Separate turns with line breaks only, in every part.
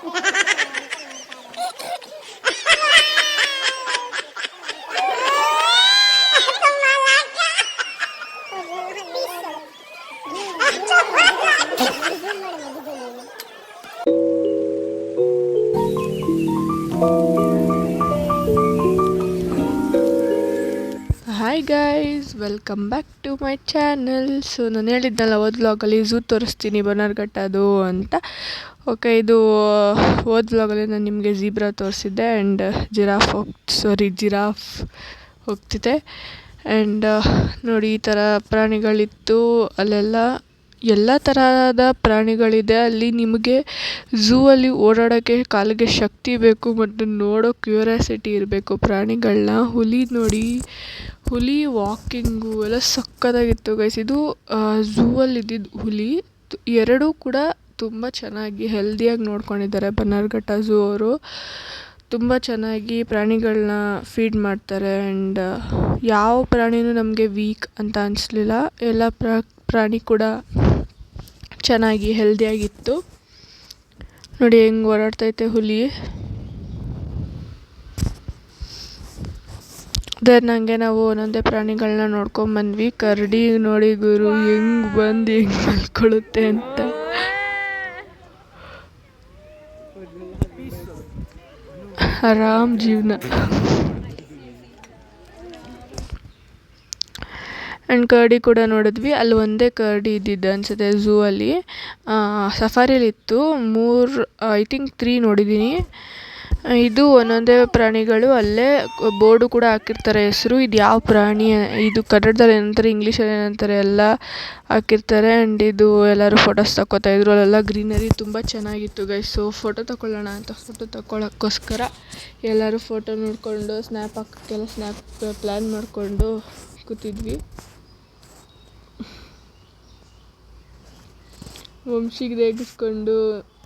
Hi guys, welcome back to my channel. So ನಾನು ಹೇಳಿದ್ನಲ್ಲ ವ್ಲಾಗಲ್ಲಿ ಝೂ ತೋರಿಸ್ತೀನಿ ಬನ್ನರ್ಘಟ್ಟದು ಅಂತ. ಓಕೆ, ಇದು ವ್ಲಾಗಲ್ಲಿ ನಾನು ನಿಮಗೆ ಝೀಬ್ರಾ ತೋರಿಸಿದ್ದೆ ಆ್ಯಂಡ್ ಜಿರಾಫ್ ಹೋಗ್ತಿದೆ. ಆ್ಯಂಡ್ ನೋಡಿ, ಈ ಥರ ಪ್ರಾಣಿಗಳಿತ್ತು ಅಲ್ಲೆಲ್ಲ. ಎಲ್ಲ ತರಹದ ಪ್ರಾಣಿಗಳಿದೆ ಅಲ್ಲಿ. ನಿಮಗೆ ಝೂ ಅಲ್ಲಿ ಓಡಾಡೋಕ್ಕೆ ಕಾಲಿಗೆ ಶಕ್ತಿ ಬೇಕು ಮತ್ತು ನೋಡೋ ಕ್ಯೂರಿಯಾಸಿಟಿ ಇರಬೇಕು ಪ್ರಾಣಿಗಳನ್ನ. ಹುಲಿ ನೋಡಿ, ಹುಲಿ ವಾಕಿಂಗು ಎಲ್ಲ ಸಕ್ಕತ್ತಾಗಿತ್ತು ಗೈಸ್. ಇದು ಝೂ ಅಲ್ಲಿ ಇದ್ದಿದ್ದು ಹುಲಿ. ಎರಡೂ ಕೂಡ ತುಂಬ ಚೆನ್ನಾಗಿ ಹೆಲ್ದಿಯಾಗಿ ನೋಡ್ಕೊಂಡಿದ್ದಾರೆ ಬನ್ನರ್ಘಟ್ಟ ಝೂ ಅವರು. ತುಂಬ ಚೆನ್ನಾಗಿ ಪ್ರಾಣಿಗಳನ್ನ ಫೀಡ್ ಮಾಡ್ತಾರೆ. ಆ್ಯಂಡ್ ಯಾವ ಪ್ರಾಣಿನೂ ನಮಗೆ ವೀಕ್ ಅಂತ ಅನಿಸ್ಲಿಲ್ಲ. ಎಲ್ಲ ಪ್ರಾಣಿ ಕೂಡ ಚೆನ್ನಾಗಿ ಹೆಲ್ದಿಯಾಗಿತ್ತು. ನೋಡಿ ಹೆಂಗೆ ಓಡಾಡ್ತೈತೆ ಹುಲಿ. ಹಂಗೆ ನಾವು ಒಂದೊಂದೇ ಪ್ರಾಣಿಗಳನ್ನ ನೋಡ್ಕೊಂಬಂದ್ವಿ. ಕರಡಿ ನೋಡಿ ಗುರು ಹೆಂಗೆ ಬಂದು ಹೆಂಗೆ ಮಲ್ಕೊಳ್ಳುತ್ತೆ ಅಂತ. ಆರಾಮ್ ಜೀವನ. ಆ್ಯಂಡ್ ಕರಡಿ ಕೂಡ ನೋಡಿದ್ವಿ. ಅಲ್ಲಿ ಒಂದೇ ಕರಡಿ ಇದ್ದಿದ್ದು ಅನಿಸುತ್ತೆ ಝೂ ಅಲ್ಲಿ. ಸಫಾರಿಲಿತ್ತು 3 ನೋಡಿದ್ದೀನಿ. ಇದು ಒಂದೊಂದೇ ಪ್ರಾಣಿಗಳು. ಅಲ್ಲೇ ಬೋರ್ಡು ಕೂಡ ಹಾಕಿರ್ತಾರೆ ಹೆಸರು, ಇದು ಯಾವ ಪ್ರಾಣಿ, ಇದು ಕನ್ನಡದಲ್ಲಿ ಏನಂತಾರೆ, ಇಂಗ್ಲೀಷಲ್ಲಿ ಏನಂತಾರೆ ಎಲ್ಲ ಹಾಕಿರ್ತಾರೆ. ಆ್ಯಂಡ್ ಇದು ಎಲ್ಲರೂ ಫೋಟೋಸ್ ತಗೋತಾಯಿದ್ರು. ಅಲ್ಲೆಲ್ಲ ಗ್ರೀನರಿ ತುಂಬ ಚೆನ್ನಾಗಿತ್ತು ಗೈಸ್. ಸೊ ಫೋಟೋ ತಗೊಳ್ಳೋಣ ಅಂತ ಫೋಟೋ ತಗೊಳ್ಳೋಕ್ಕೋಸ್ಕರ ಎಲ್ಲರೂ ಫೋಟೋ ನೋಡಿಕೊಂಡು ಸ್ನ್ಯಾಪ್ ಹಾಕೋಕ್ಕೆಲ್ಲ ಪ್ಲ್ಯಾನ್ ಮಾಡಿಕೊಂಡು ಕೂತಿದ್ವಿ. ವಂಶಿಗೆ ರೇಗಿಸ್ಕೊಂಡು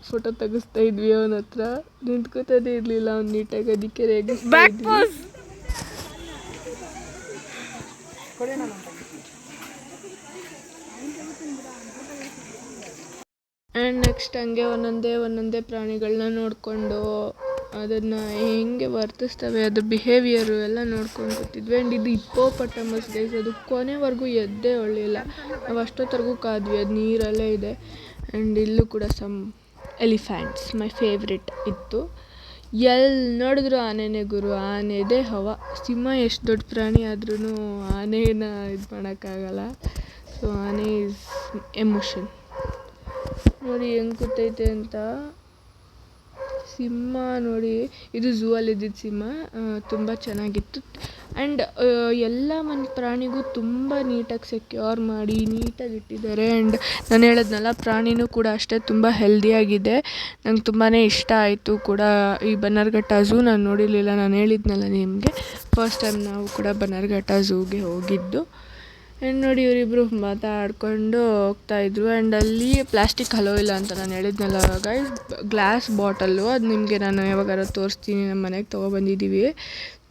ಫೋಟೋ ತೆಗಿಸ್ತಾ ಇದ್ವಿ. ಅವನ ಹತ್ರ ನಿಂತ್ಕೋತದೇ ಇರಲಿಲ್ಲ ಅವ್ನು ನೀಟಾಗಿ, ಅದಕ್ಕೆ ರೇಗಿಸ್ತಾ ಇದ್ವಿ. ಆ್ಯಂಡ್ ನೆಕ್ಸ್ಟ್ ಹಂಗೆ ಒಂದೊಂದೇ ಪ್ರಾಣಿಗಳನ್ನ ನೋಡಿಕೊಂಡು ಅದನ್ನು ಹೆಂಗೆ ವರ್ತಿಸ್ತವೆ, ಅದ್ರ ಬಿಹೇವಿಯರು ಎಲ್ಲ ನೋಡ್ಕೊಂಡು ಕೂತಿದ್ವಿ. ಆ್ಯಂಡ್ ಇದು ಹಿಪ್ಪೋಪೊಟಮಸ್ ಗೈಸ್. ಅದು ಕೊನೆವರೆಗೂ ಎದ್ದೇ ಹೊರಲಿಲ್ಲ. ನಾವು ಅಷ್ಟೊತ್ತರೆಗೂ ಕಾದ್ವಿ, ಅದು ನೀರಲ್ಲೇ ಇದೆ. ಆ್ಯಂಡ್ ಇಲ್ಲೂ ಕೂಡ ಸಮ್ ಎಲಿಫೆಂಟ್ಸ್ ಮೈ ಫೇವ್ರೆಟ್ ಇತ್ತು. ಎಲ್ಲಿ ನೋಡಿದ್ರು ಆನೆನೇ ಗುರು, ಆನೆದೇ ಹವ. ಸಿಂಹ ಎಷ್ಟು ದೊಡ್ಡ ಪ್ರಾಣಿ ಆದ್ರೂ ಆನೆನ ಇದು ಮಾಡೋಕ್ಕಾಗಲ್ಲ. ಸೊ ಆನೆ ಈಸ್ ಎಮೋಷನ್. ನೋಡಿ ಹೆಂಗೆ ಕೂತೈತೆ ಅಂತ. ಸಿಂಹ ನೋಡಿ, ಇದು ಝೂ ಅಲ್ಲಿ ಇದ್ದಿದ್ದು ಸಿಂಹ. ತುಂಬ ಚೆನ್ನಾಗಿತ್ತು. ಆ್ಯಂಡ್ ಎಲ್ಲ ಒಂದು ಪ್ರಾಣಿಗೂ ತುಂಬ ನೀಟಾಗಿ ಸೆಕ್ಯೂರ್ ಮಾಡಿ ನೀಟಾಗಿ ಇಟ್ಟಿದ್ದಾರೆ. ಆ್ಯಂಡ್ ನಾನು ಹೇಳಿದ್ನಲ್ಲ, ಪ್ರಾಣಿನೂ ಕೂಡ ಅಷ್ಟೇ ತುಂಬ ಹೆಲ್ದಿಯಾಗಿದೆ. ನಂಗೆ ತುಂಬಾ ಇಷ್ಟ ಆಯಿತು ಕೂಡ ಈ ಬನ್ನರ್ಘಟ್ಟ ಝೂ. ನಾನು ನೋಡಿರಲಿಲ್ಲ, ನಾನು ಹೇಳಿದ್ನಲ್ಲ ನಿಮಗೆ, ಫಸ್ಟ್ ಟೈಮ್ ನಾವು ಕೂಡ ಬನ್ನರ್ಘಟ್ಟ ಝೂಗೆ ಹೋಗಿದ್ದು. ಆ್ಯಂಡ್ ನೋಡಿ ಇವರಿಬ್ಬರು ಮಾತಾಡ್ಕೊಂಡು ಹೋಗ್ತಾಯಿದ್ರು. ಆ್ಯಂಡ್ ಅಲ್ಲಿ ಪ್ಲಾಸ್ಟಿಕ್ ಹಲೋ ಇಲ್ಲ ಅಂತ ನಾನು ಹೇಳಿದ್ನಲ್ಲ ಗೈಸ್. ಗ್ಲಾಸ್ ಬಾಟಲ್ಲು, ಅದು ನಿಮಗೆ ನಾನು ಯಾವಾಗಾರ ತೋರಿಸ್ತೀನಿ. ನಮ್ಮ ಮನೆಗೆ ತೊಗೊಬಂದಿದ್ದೀವಿ.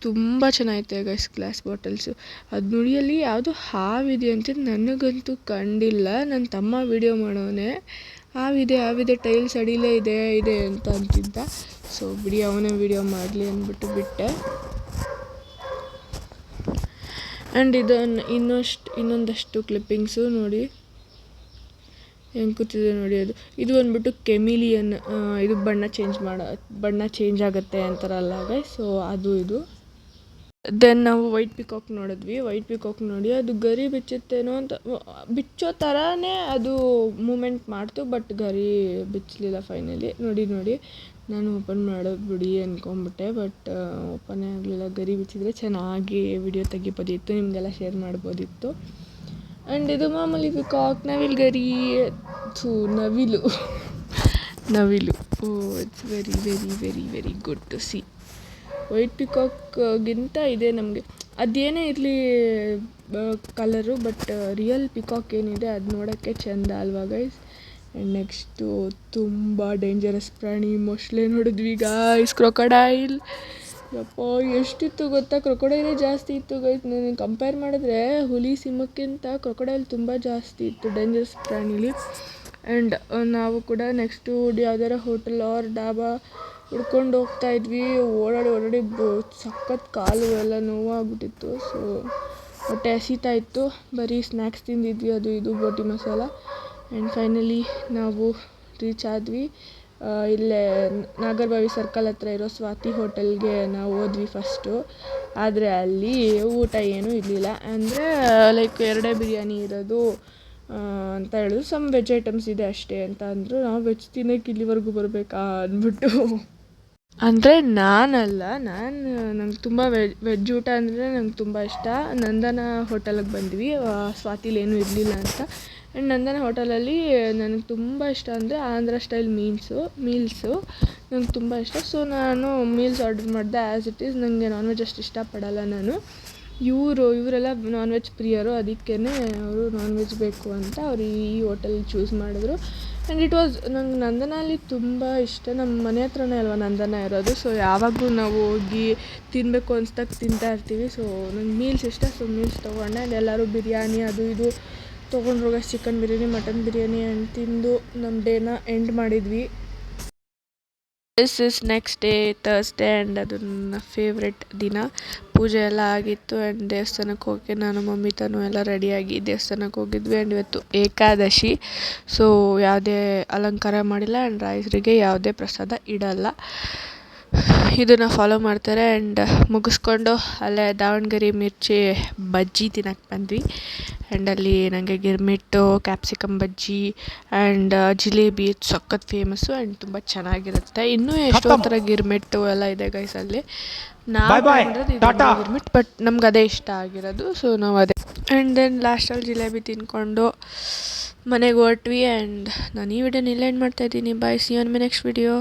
ತುಂಬ ಚೆನ್ನಾಗೈತೆ ಗೈಸ್ ಗ್ಲಾಸ್ ಬಾಟಲ್ಸು. ಅದು ನುಡಿಯಲ್ಲಿ ಯಾವುದೋ ಹಾವಿದೆಯಂತೆ, ನನಗಂತೂ ಕಂಡಿಲ್ಲ. ನನ್ನ ತಮ್ಮ ವಿಡಿಯೋ ಮಾಡೋನೆ, ಹಾವಿದೆ ಟೈಲ್ಸ್ ಅಡಿಲೇ ಇದೆ ಅಂತ ಅಂತಿದ್ದ. ಸೊ ಬಿಡಿ, ಅವನೇ ವಿಡಿಯೋ ಮಾಡಲಿ ಅಂದ್ಬಿಟ್ಟು ಬಿಟ್ಟೆ. ಆ್ಯಂಡ್ ಇನ್ನೊಂದಷ್ಟು ಕ್ಲಿಪ್ಪಿಂಗ್ಸು ನೋಡಿ ಹೆಂಗೆ ಕೂತಿದೆ ನೋಡಿ. ಇದು ಬಂದ್ಬಿಟ್ಟು ಕೆಮಿಲಿಯನ್. ಇದು ಬಣ್ಣ ಚೇಂಜ್ ಆಗುತ್ತೆ ಅಂತಾರಲ್ಲ ಗೈಸ್. ಸೊ ಇದು ದೆನ್ ನಾವು ವೈಟ್ ಪಿಕಾಕ್ ನೋಡಿದ್ವಿ. ವೈಟ್ ಪಿಕಾಕ್ ನೋಡಿ, ಅದು ಗರಿ ಬಿಚ್ಚುತ್ತೇನೋ ಅಂತ, ಬಿಚ್ಚೋ ಥರನೇ ಅದು ಮೂಮೆಂಟ್ ಮಾಡ್ತು, ಬಟ್ ಗರಿ ಬಿಚ್ಚಲಿಲ್ಲ ಫೈನಲಿ. ನೋಡಿ ನಾನು ಓಪನ್ ಮಾಡೋದು ಬಿಡಿ ಅಂದ್ಕೊಂಬಿಟ್ಟೆ, ಬಟ್ ಓಪನೇ ಆಗಲಿಲ್ಲ. ಗರಿ ಬಿಚ್ಚಿದ್ರೆ ಚೆನ್ನಾಗಿ ವಿಡಿಯೋ ತೆಗಿಬೋದಿತ್ತು, ನಿಮಗೆಲ್ಲ ಶೇರ್ ಮಾಡ್ಬೋದಿತ್ತು. ಆ್ಯಂಡ್ ಇದು ಮಾಮೂಲಿ ಪಿಕಾಕ್, ನವಿಲು ಗರಿ, ನವಿಲು. It's very very very very good to see. White ಪಿಕಾಕ್ಗಿಂತ ಇದೆ ನಮಗೆ, ಅದೇನೇ ಇರಲಿ ಕಲರು, ಬಟ್ ರಿಯಲ್ ಪಿಕಾಕ್ ಏನಿದೆ ಅದು ನೋಡೋಕ್ಕೆ ಚೆಂದ ಅಲ್ವಾ ಗೈಸ್. ಆ್ಯಂಡ್ ನೆಕ್ಸ್ಟು ತುಂಬ ಡೇಂಜರಸ್ ಪ್ರಾಣಿ ಮೊಸಳೆ ನೋಡಿದ್ವಿ ಗೈಸ್. ಕ್ರೊಕೊಡೈಲ್, ಯಪ್ಪ ಎಷ್ಟಿತ್ತು ಗೊತ್ತಾ, ಕ್ರೊಕೊಡೈಲೇ ಜಾಸ್ತಿ ಇತ್ತು ಗೈಸ್. ನನಗೆ ಕಂಪೇರ್ ಮಾಡಿದ್ರೆ ಹುಲಿ ಸಿಂಹಕ್ಕಿಂತ ಕ್ರೊಕೊಡೈಲ್ ತುಂಬ ಜಾಸ್ತಿ ಇತ್ತು ಡೇಂಜರಸ್ ಪ್ರಾಣಿಲಿ. ಆ್ಯಂಡ್ ನಾವು ಕೂಡ ನೆಕ್ಸ್ಟು ಯಾವ್ದಾರ ಹೋಟೆಲ್ ಆರ್ ಡಾಬಾ ಹುಡ್ಕೊಂಡು ಹೋಗ್ತಾಯಿದ್ವಿ. ಓಡಾಡಿ ಸಖತ್ ಕಾಲು ಎಲ್ಲ ನೋವಾಗ್ಬಿಟ್ಟಿತ್ತು. ಸೊ ಹೊಟ್ಟೆ ಹಸಿತಾ ಇತ್ತು, ಬರೀ ಸ್ನ್ಯಾಕ್ಸ್ ತಿಂದಿದ್ವಿ, ಅದು ಇದು ಬೋಟಿ ಮಸಾಲ. ಆ್ಯಂಡ್ ಫೈನಲಿ ನಾವು ರೀಚ್ ಆದ್ವಿ. ಇಲ್ಲೇ ನಾಗರಬಾವಿ ಸರ್ಕಲ್ ಹತ್ರ ಇರೋ ಸ್ವಾತಿ ಹೋಟೆಲ್ಗೆ ನಾವು ಹೋದ್ವಿ ಫಸ್ಟು. ಆದರೆ ಅಲ್ಲಿ ಊಟ ಏನೂ ಇರಲಿಲ್ಲ. ಅಂದರೆ ಲೈಕ್ 2 ಬಿರಿಯಾನಿ ಇರೋದು ಅಂತ ಹೇಳಿದ್ರು. ಸಮ್ ವೆಜ್ ಐಟಮ್ಸ್ ಇದೆ ಅಷ್ಟೇ ಅಂತ ಅಂದರು. ನಾವು ವೆಜ್ ತಿನ್ನೋಕ್ಕೆ ಇಲ್ಲಿವರೆಗೂ ಬರಬೇಕಾ ಅಂದ್ಬಿಟ್ಟು, ಅಂದರೆ ನಂಗೆ ತುಂಬ ವೆಜ್ ಊಟ ಅಂದರೆ ನಂಗೆ ತುಂಬ ಇಷ್ಟ. ನಂದನ ಹೋಟೆಲಿಗೆ ಬಂದ್ವಿ, ಸ್ವಾತಿಲೇನೂ ಇರಲಿಲ್ಲ ಅಂತ. ಆ್ಯಂಡ್ ನಂದನ ಹೋಟೆಲಲ್ಲಿ ನನಗೆ ತುಂಬ ಇಷ್ಟ ಅಂದರೆ ಆಂಧ್ರ ಸ್ಟೈಲ್ ಮೀಲ್ಸು ನಂಗೆ ತುಂಬ ಇಷ್ಟ. ಸೊ ನಾನು ಮೀಲ್ಸ್ ಆರ್ಡರ್ ಮಾಡಿದೆ. ಆ್ಯಸ್ ಇಟ್ ಈಸ್ ನನಗೆ ನಾನ್ ವೆಜ್ ಅಷ್ಟು ಇಷ್ಟಪಡಲ್ಲ ನಾನು. ಇವರೆಲ್ಲ ನಾನ್ ವೆಜ್ ಪ್ರಿಯರು, ಅದಕ್ಕೇ ಅವರು ನಾನ್ ವೆಜ್ ಬೇಕು ಅಂತ ಅವರು ಈ ಹೋಟೆಲ್ ಚೂಸ್ ಮಾಡಿದ್ರು. ಆ್ಯಂಡ್ ಇಟ್ ವಾಸ್ ನಂಗೆ ನಂದನಲ್ಲಿ ತುಂಬ ಇಷ್ಟ. ನಮ್ಮ ಮನೆ ಹತ್ರನೇ ಅಲ್ವಾ ನಂದನ ಇರೋದು. ಸೊ ಯಾವಾಗಲೂ ನಾವು ಹೋಗಿ ತಿನ್ನಬೇಕು ಅನ್ಸ್ದಾಗ ತಿಂತಾ ಇರ್ತೀವಿ. ಸೊ ನಂಗೆ ಮೀಲ್ಸ್ ಇಷ್ಟ. ಸೊ ಮೀಲ್ಸ್ ತೊಗೊಂಡೆ. ಆ್ಯಂಡ್ ಎಲ್ಲರೂ ಬಿರಿಯಾನಿ ಅದು ಇದು ತೊಗೊಂಡ್ರು. Chicken biryani, mutton biryani and ತಿಂದು ನಮ್ಮ ಡೇನ ಎಂಡ್ ಮಾಡಿದ್ವಿ. This is next day Thursday and ಅದು ನನ್ನ ಫೇವ್ರೆಟ್ ದಿನ. ಪೂಜೆ ಎಲ್ಲ ಆಗಿತ್ತು ಆ್ಯಂಡ್ ದೇವಸ್ಥಾನಕ್ಕೆ ಹೋಗಿ ನಾನು ಮಮ್ಮಿ ತನು ಎಲ್ಲ ರೆಡಿಯಾಗಿ ದೇವಸ್ಥಾನಕ್ಕೆ ಹೋಗಿದ್ವಿ. ಆ್ಯಂಡ್ ಇವತ್ತು ಏಕಾದಶಿ. ಸೊ ಯಾವುದೇ ಅಲಂಕಾರ ಮಾಡಿಲ್ಲ ಆ್ಯಂಡ್ ರಾಯಸರಿಗೆ ಯಾವುದೇ ಪ್ರಸಾದ ಇಡಲ್ಲ. ಇದನ್ನು ಫಾಲೋ ಮಾಡ್ತಾರೆ. ಆ್ಯಂಡ್ ಮುಗಿಸ್ಕೊಂಡು ಅಲ್ಲೇ ದಾವಣಗೆರೆ ಮಿರ್ಚಿ ಬಜ್ಜಿ ತಿನ್ನಕ್ಕೆ ಬಂದ್ವಿ. ಆ್ಯಂಡ್ ಅಲ್ಲಿ ನನಗೆ ಗಿರ್ಮಿಟ್ಟು, ಕ್ಯಾಪ್ಸಿಕಮ್ ಬಜ್ಜಿ ಆ್ಯಂಡ್ ಜಿಲೇಬಿ ಸಖತ್ ಫೇಮಸ್ಸು ಆ್ಯಂಡ್ ತುಂಬ ಚೆನ್ನಾಗಿರುತ್ತೆ. ಇನ್ನೂ ಎಷ್ಟೋ ಥರ ಗಿರ್ಮಿಟ್ಟು ಎಲ್ಲ ಇದೆ ಗೈಸ್ ಅಲ್ಲಿ. ನಾವು ಗಿರ್ಮಿಟ್, ಬಟ್ ನಮ್ಗೆ ಅದೇ ಇಷ್ಟ ಆಗಿರೋದು. ಸೊ ನಾವು ಅದೇ. ಆ್ಯಂಡ್ ದೆನ್ ಲಾಸ್ಟಲ್ಲಿ ಜಿಲೇಬಿ ತಿಂದ್ಕೊಂಡು ಮನೆಗೆ ಹೊರಟ್ವಿ. ಆ್ಯಂಡ್ ನಾನು ಈ ವಿಡಿಯೋನ ಇಲ್ಲೇ ಎಂಡ್ ಮಾಡ್ತಾಯಿದ್ದೀನಿ. Bye, see you on my next video.